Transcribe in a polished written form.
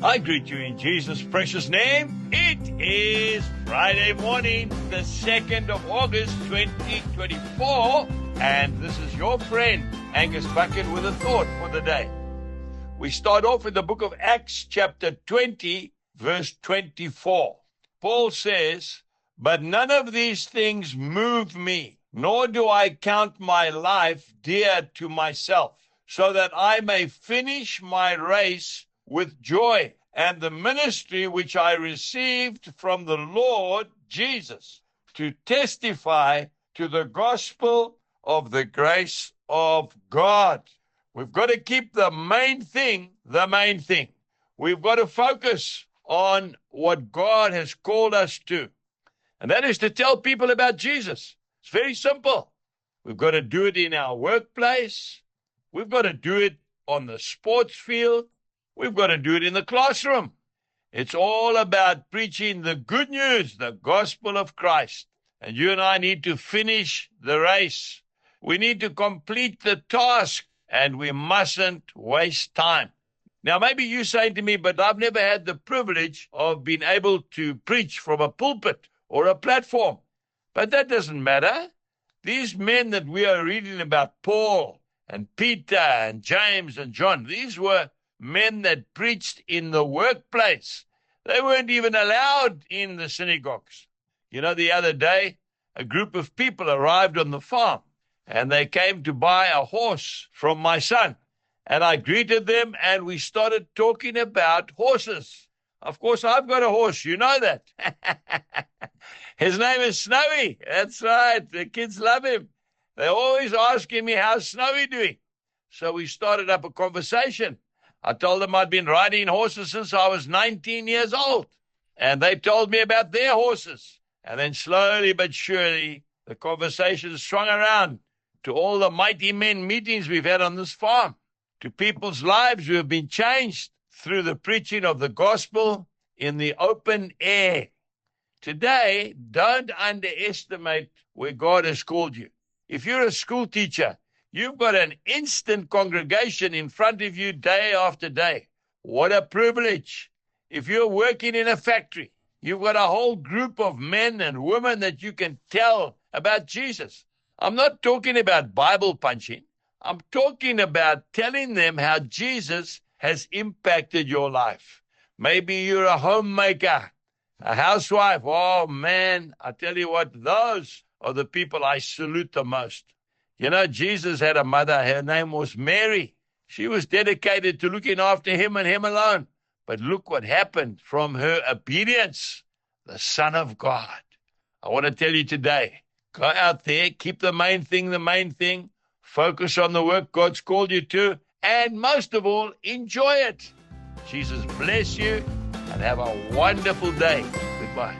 I greet you in Jesus' precious name. It is Friday morning, the 2nd of August, 2024, and this is your friend, Angus Buchen, with a thought for the day. We start off in the book of Acts, chapter 20, verse 24. Paul says, "But none of these things move me, nor do I count my life dear to myself, so that I may finish my race with joy, and the ministry which I received from the Lord Jesus, to testify to the gospel of the grace of God." We've got to keep the main thing the main thing. We've got to focus on what God has called us to, and that is to tell people about Jesus. It's very simple. We've got to do it in our workplace. We've got to do it on the sports field. We've got to do it in the classroom. It's all about preaching the good news, the gospel of Christ. And you and I need to finish the race. We need to complete the task, and we mustn't waste time. Now, maybe you're saying to me, but I've never had the privilege of being able to preach from a pulpit or a platform. But that doesn't matter. These men that we are reading about, Paul and Peter and James and John, these were men that preached in the workplace. They weren't even allowed in the synagogues. You know, the other day, a group of people arrived on the farm, and they came to buy a horse from my son. And I greeted them, and we started talking about horses. Of course, I've got a horse. You know that. His name is Snowy. That's right. The kids love him. They're always asking me, how's Snowy doing? So we started up a conversation. I told them I'd been riding horses since I was 19 years old. And they told me about their horses. And then slowly but surely, the conversation swung around to all the mighty men meetings we've had on this farm, to people's lives who have been changed through the preaching of the gospel in the open air. Today, don't underestimate where God has called you. If you're a school teacher, you've got an instant congregation in front of you day after day. What a privilege. If you're working in a factory, you've got a whole group of men and women that you can tell about Jesus. I'm not talking about Bible punching. I'm talking about telling them how Jesus has impacted your life. Maybe you're a homemaker, a housewife. Oh, man, I tell you what, those are the people I salute the most. You know, Jesus had a mother. Her name was Mary. She was dedicated to looking after him and him alone. But look what happened from her obedience, the Son of God. I want to tell you today, go out there, keep the main thing, focus on the work God's called you to, and most of all, enjoy it. Jesus bless you, and have a wonderful day. Goodbye.